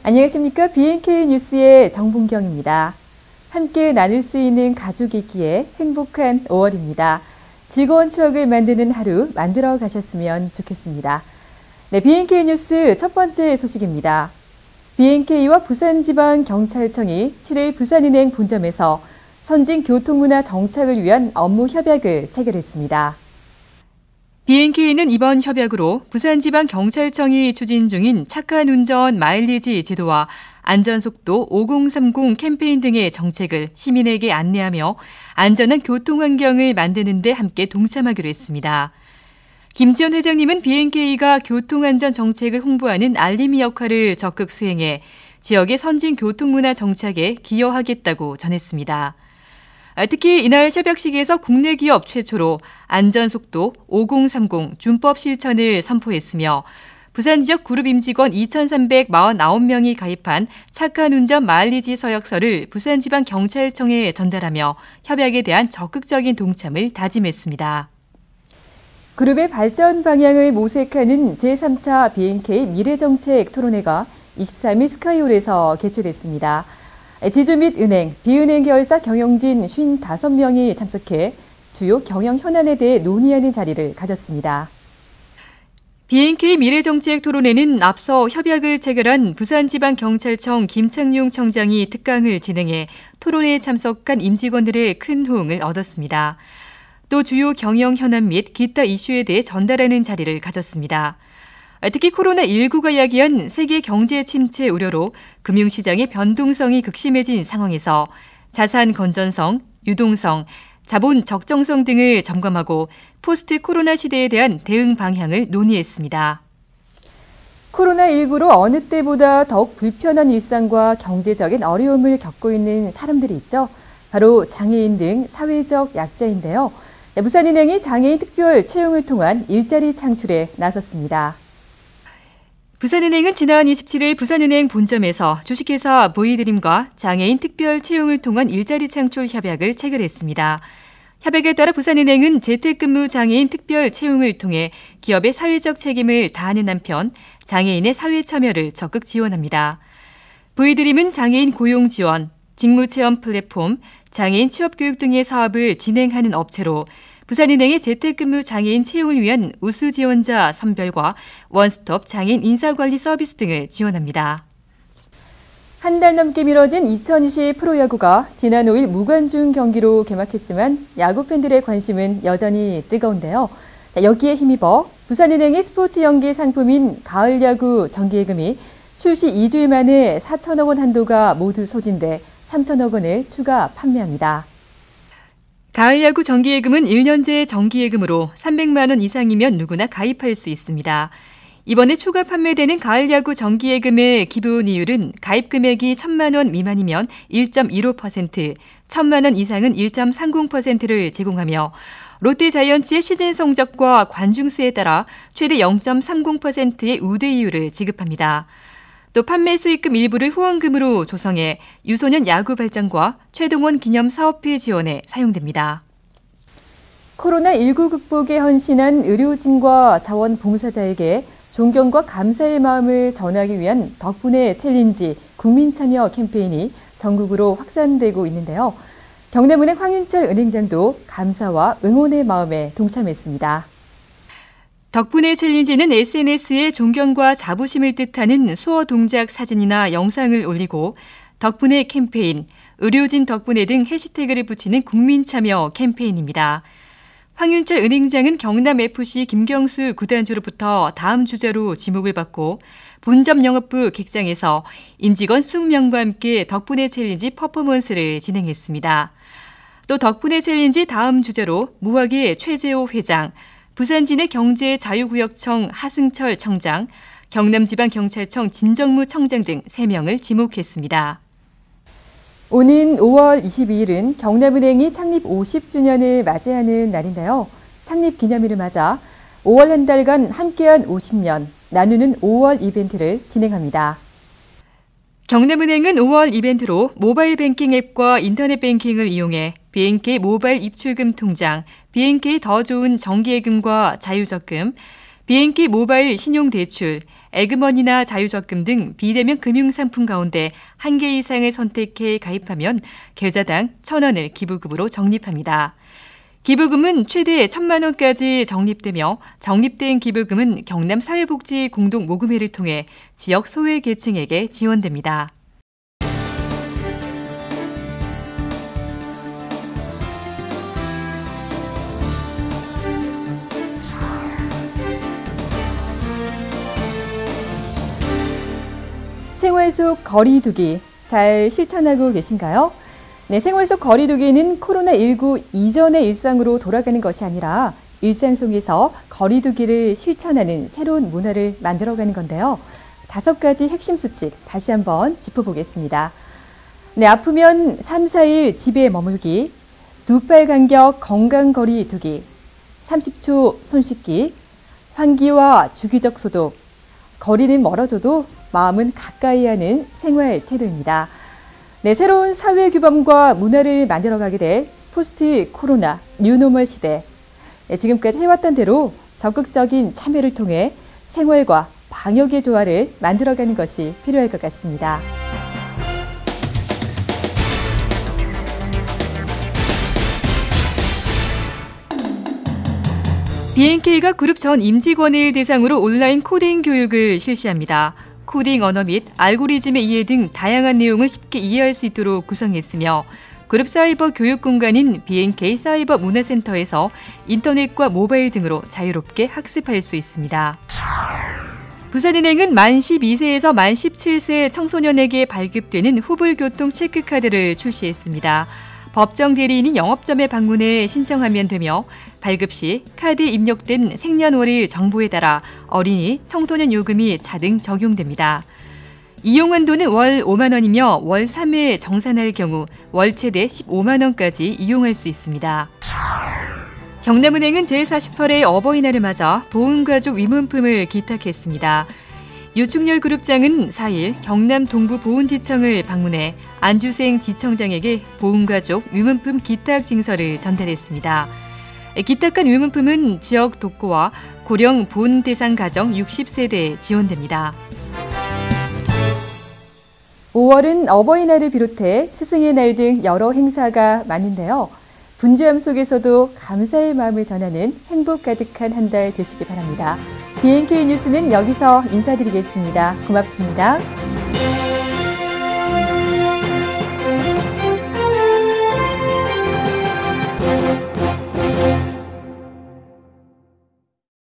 안녕하십니까. BNK 뉴스의 정봉경입니다. 함께 나눌 수 있는 가족이 있기에 행복한 5월입니다. 즐거운 추억을 만드는 하루 만들어 가셨으면 좋겠습니다. 네, BNK 뉴스 첫 번째 소식입니다. BNK와 부산지방경찰청이 7일 부산은행 본점에서 선진교통문화 정착을 위한 업무 협약을 체결했습니다. BNK는 이번 협약으로 부산지방경찰청이 추진 중인 착한 운전 마일리지 제도와 안전속도 5030 캠페인 등의 정책을 시민에게 안내하며 안전한 교통환경을 만드는 데 함께 동참하기로 했습니다. 김지연 회장님은 BNK가 교통안전 정책을 홍보하는 알림이 역할을 적극 수행해 지역의 선진교통문화 정착에 기여하겠다고 전했습니다. 특히 이날 협약식에서 국내 기업 최초로 안전속도 5030 준법 실천을 선포했으며 부산 지역 그룹 임직원 2,349명이 가입한 착한 운전 마일리지 서약서를 부산지방경찰청에 전달하며 협약에 대한 적극적인 동참을 다짐했습니다. 그룹의 발전 방향을 모색하는 제3차 BNK 미래정책 토론회가 23일 스카이홀에서 개최됐습니다. 지주 및 은행, 비은행 계열사 경영진 55명이 참석해 주요 경영 현안에 대해 논의하는 자리를 가졌습니다. BNK 미래정책 토론회는 앞서 협약을 체결한 부산지방경찰청 김창룡 청장이 특강을 진행해 토론회에 참석한 임직원들의 큰 호응을 얻었습니다. 또 주요 경영 현안 및 기타 이슈에 대해 전달하는 자리를 가졌습니다. 특히 코로나19가 야기한 세계 경제 침체 우려로 금융시장의 변동성이 극심해진 상황에서 자산 건전성, 유동성, 자본 적정성 등을 점검하고 포스트 코로나 시대에 대한 대응 방향을 논의했습니다. 코로나19로 어느 때보다 더욱 불편한 일상과 경제적인 어려움을 겪고 있는 사람들이 있죠. 바로 장애인 등 사회적 약자인데요. 부산은행이 장애인 특별 채용을 통한 일자리 창출에 나섰습니다. 부산은행은 지난 27일 부산은행 본점에서 주식회사 보이드림과 장애인 특별 채용을 통한 일자리 창출 협약을 체결했습니다. 협약에 따라 부산은행은 재택근무 장애인 특별 채용을 통해 기업의 사회적 책임을 다하는 한편 장애인의 사회 참여를 적극 지원합니다. 보이드림은 장애인 고용 지원, 직무체험 플랫폼, 장애인 취업교육 등의 사업을 진행하는 업체로 부산은행의 재택근무 장애인 채용을 위한 우수 지원자 선별과 원스톱 장애인 인사관리 서비스 등을 지원합니다. 한 달 넘게 미뤄진 2020 프로야구가 지난 5일 무관중 경기로 개막했지만 야구 팬들의 관심은 여전히 뜨거운데요. 여기에 힘입어 부산은행의 스포츠 연계 상품인 가을야구 정기예금이 출시 2주일 만에 4천억 원 한도가 모두 소진돼 3천억 원을 추가 판매합니다. 가을야구 정기예금은 1년제 정기예금으로 300만 원 이상이면 누구나 가입할 수 있습니다. 이번에 추가 판매되는 가을야구 정기예금의 기본이율은 가입 금액이 1,000만 원 미만이면 1.15%, 1,000만 원 이상은 1.30%를 제공하며 롯데자이언츠의 시즌 성적과 관중수에 따라 최대 0.30%의 우대이율을 지급합니다. 또 판매 수익금 일부를 후원금으로 조성해 유소년 야구 발전과 최동원 기념 사업회 지원에 사용됩니다. 코로나19 극복에 헌신한 의료진과 자원봉사자에게 존경과 감사의 마음을 전하기 위한 덕분에 챌린지 국민참여 캠페인이 전국으로 확산되고 있는데요. 경남은행 황윤철 은행장도 감사와 응원의 마음에 동참했습니다. 덕분에 챌린지는 SNS에 존경과 자부심을 뜻하는 수어 동작 사진이나 영상을 올리고 덕분에 캠페인, 의료진 덕분에 등 해시태그를 붙이는 국민참여 캠페인입니다. 황윤철 은행장은 경남FC 김경수 구단주로부터 다음 주자로 지목을 받고 본점 영업부 객장에서 임직원 20명과 함께 덕분에 챌린지 퍼포먼스를 진행했습니다. 또 덕분에 챌린지 다음 주자로 무학의 최재호 회장, 부산진해 경제자유구역청 하승철 청장, 경남지방경찰청 진정무 청장 등 3명을 지목했습니다. 오는 5월 22일은 경남은행이 창립 50주년을 맞이하는 날인데요. 창립 기념일을 맞아 5월 한 달간 함께한 50년, 나누는 5월 이벤트를 진행합니다. 경남은행은 5월 이벤트로 모바일 뱅킹 앱과 인터넷 뱅킹을 이용해 BNK 모바일 입출금 통장, BNK 더 좋은 정기예금과 자유적금, BNK 모바일 신용대출, 에그머니나 자유적금 등 비대면 금융상품 가운데 한 개 이상을 선택해 가입하면 계좌당 1,000원을 기부금으로 적립합니다. 기부금은 최대 1,000만 원까지 적립되며 적립된 기부금은 경남사회복지공동모금회를 통해 지역 소외계층에게 지원됩니다. 생활 속 거리 두기 잘 실천하고 계신가요? 네, 생활 속 거리 두기는 코로나19 이전의 일상으로 돌아가는 것이 아니라 일상 속에서 거리 두기를 실천하는 새로운 문화를 만들어가는 건데요. 5가지 핵심 수칙 다시 한번 짚어보겠습니다. 네, 아프면 3, 4일 집에 머물기, 2팔 간격 건강 거리 두기, 30초 손 씻기, 환기와 주기적 소독, 거리는 멀어져도 마음은 가까이 하는 생활 태도입니다. 네, 새로운 사회 규범과 문화를 만들어가게 될 포스트 코로나 뉴노멀 시대. 네, 지금까지 해왔던 대로 적극적인 참여를 통해 생활과 방역의 조화를 만들어가는 것이 필요할 것 같습니다. B&K가 그룹 전 임직원을 대상으로 온라인 코딩 교육을 실시합니다. 코딩 언어 및 알고리즘의 이해 등 다양한 내용을 쉽게 이해할 수 있도록 구성했으며 그룹 사이버 교육 공간인 B&K 사이버 문화센터에서 인터넷과 모바일 등으로 자유롭게 학습할 수 있습니다. 부산은행은 만 12세에서 만 17세 청소년에게 발급되는 후불교통 체크카드를 출시했습니다. 법정 대리인이 영업점에 방문해 신청하면 되며 발급 시 카드에 입력된 생년월일 정보에 따라 어린이, 청소년 요금이 자동 적용됩니다. 이용 한도는 월 5만 원이며 월 3회 정산할 경우 월 최대 15만 원까지 이용할 수 있습니다. 경남은행은 제48회 어버이날을 맞아 보훈가족 위문품을 기탁했습니다. 유충렬 그룹장은 4일 경남 동부 보훈지청을 방문해 안주생 지청장에게 보훈가족 위문품 기탁 증서를 전달했습니다. 기탁한 위문품은 지역 독거와 고령 보훈 대상 가정 60세대에 지원됩니다. 5월은 어버이날을 비롯해 스승의 날 등 여러 행사가 많은데요. 분주함 속에서도 감사의 마음을 전하는 행복 가득한 한 달 되시기 바랍니다. B&K 뉴스는 여기서 인사드리겠습니다. 고맙습니다.